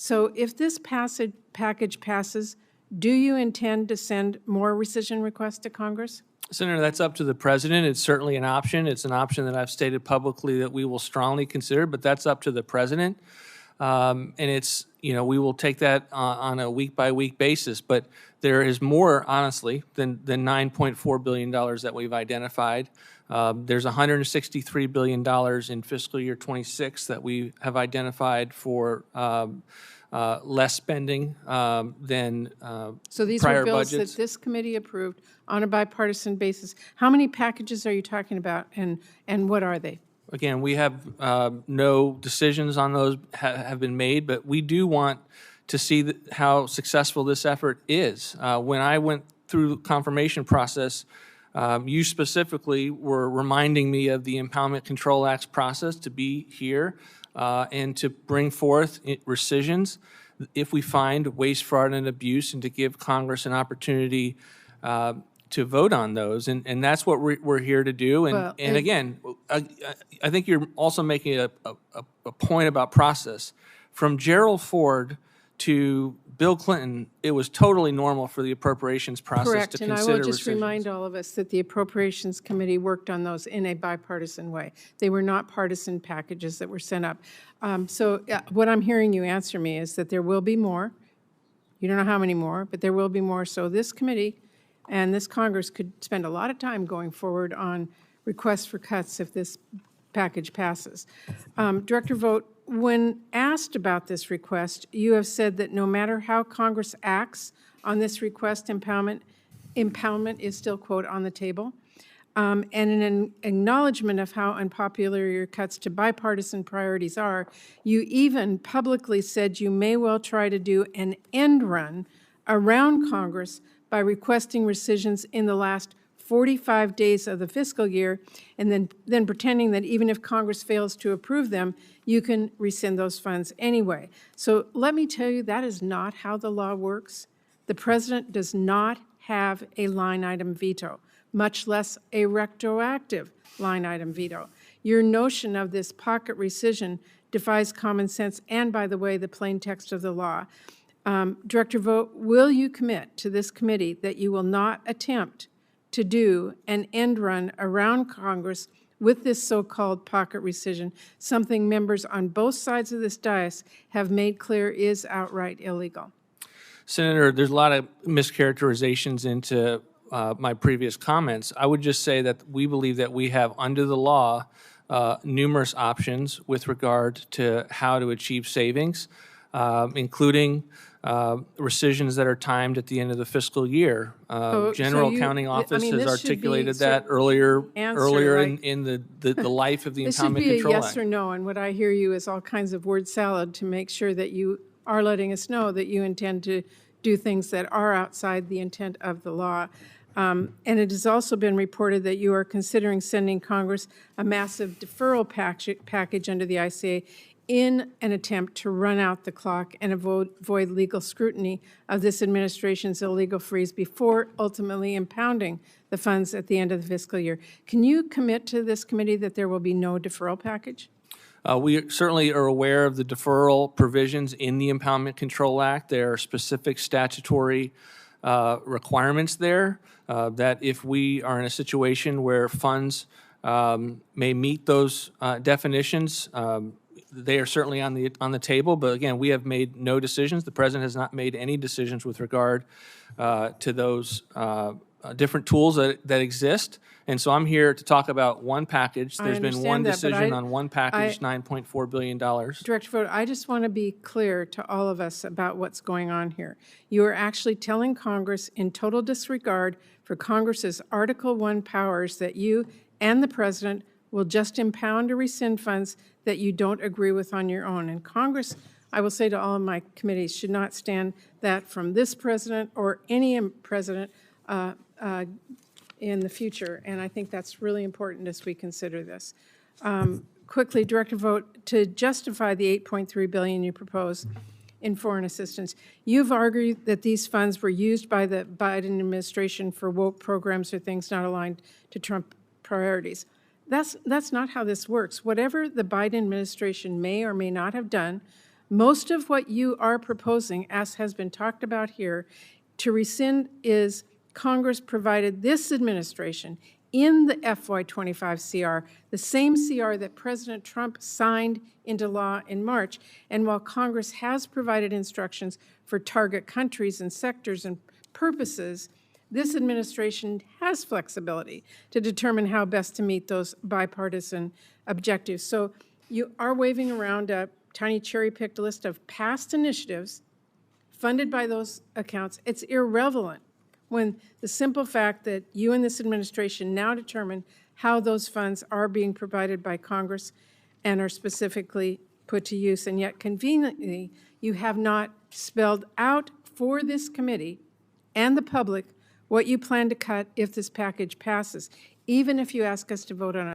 So if this package passes, do you intend to send more rescission requests to Congress? Senator, that's up to the president. It's certainly an option. It's an option that I've stated publicly that we will strongly consider, but that's up to the president. And it's, we will take that on a week-by-week basis. But there is more, honestly, than $9.4 billion that we've identified. There's $163 billion in fiscal year 26 that we have identified for less spending than So these prior were bills budgets. that this committee approved on a bipartisan basis. How many packages are you talking about, and what are they? Again, we have no decisions on those have been made, but we do want to see how successful this effort is. When I went through the confirmation process, you specifically were reminding me of the Impoundment Control Act's process to be here and to bring forth rescissions if we find waste, fraud, and abuse, and to give Congress an opportunity to vote on those, and that's what we're here to do. And, Well, and again, I think you're also making a point about process. From Gerald Ford to Bill Clinton, it was totally normal for the appropriations process Correct, to and I consider will just rescissions. remind all of us that the Appropriations Committee worked on those in a bipartisan way. They were not partisan packages that were sent up. So what I'm hearing you answer me is that there will be more. You don't know how many more, but there will be more. So this committee and this Congress could spend a lot of time going forward on requests for cuts if this package passes. Director Vogt, when asked about this request, you have said that no matter how Congress acts on this request, impoundment is still, quote, on the table. And in an acknowledgement of how unpopular your cuts to bipartisan priorities are, you even publicly said you may well try to do an end run around Congress by requesting rescissions in the last 45 days of the fiscal year, and then pretending that even if Congress fails to approve them, you can rescind those funds anyway. So let me tell you, that is not how the law works. The president does not have a line item veto, much less a retroactive line item veto. Your notion of this pocket rescission defies common sense and, by the way, the plain text of the law. Director Vogt, will you commit to this committee that you will not attempt to do an end run around Congress with this so-called pocket rescission, something members on both sides of this dais have made clear is outright illegal? Senator, there's a lot of mischaracterizations into my previous comments. I would just say that we believe that we have, under the law, numerous options with regard to how to achieve savings, including rescissions that are timed at the end of the fiscal year. General Accounting Office has articulated that earlier in the life of the Impoundment Control Act. This should be a yes or no, and what I hear you is all kinds of word salad to make sure that you are letting us know that you intend to do things that are outside the intent of the law. And it has also been reported that you are considering sending Congress a massive deferral package under the ICA in an attempt to run out the clock and avoid legal scrutiny of this administration's illegal freeze before ultimately impounding the funds at the end of the fiscal year. Can you commit to this committee that there will be no deferral package? We certainly are aware of the deferral provisions in the Impoundment Control Act. There are specific statutory requirements there that if we are in a situation where funds may meet those definitions, they are certainly on the table. But again, we have made no decisions. The president has not made any decisions with regard to those different tools that exist. And so I'm here to talk about one package. There's been one decision on one package, $9.4 billion. Director Vogt, I just want to be clear to all of us about what's going on here. You are actually telling Congress, in total disregard for Congress's Article I powers, that you and the president will just impound or rescind funds that you don't agree with on your own. And Congress, I will say to all of my committees, should not stand that from this president or any president in the future. And I think that's really important as we consider this. Quickly, Director Vogt, to justify the $8.3 billion you propose in foreign assistance, you've argued that these funds were used by the Biden administration for woke programs or things not aligned to Trump priorities. That's not how this works. Whatever the Biden administration may or may not have done Most of what you are proposing, as has been talked about here, to rescind is Congress provided this administration in the FY25 CR, the same CR that President Trump signed into law in March. And while Congress has provided instructions for target countries and sectors and purposes, this administration has flexibility to determine how best to meet those bipartisan objectives. So you are waving around a tiny cherry-picked list of past initiatives funded by those accounts. It's irrelevant when the simple fact that you and this administration now determine how those funds are being provided by Congress and are specifically put to use, and yet conveniently, you have not spelled out for this committee and the public what you plan to cut if this package passes, even if you ask us to vote on it.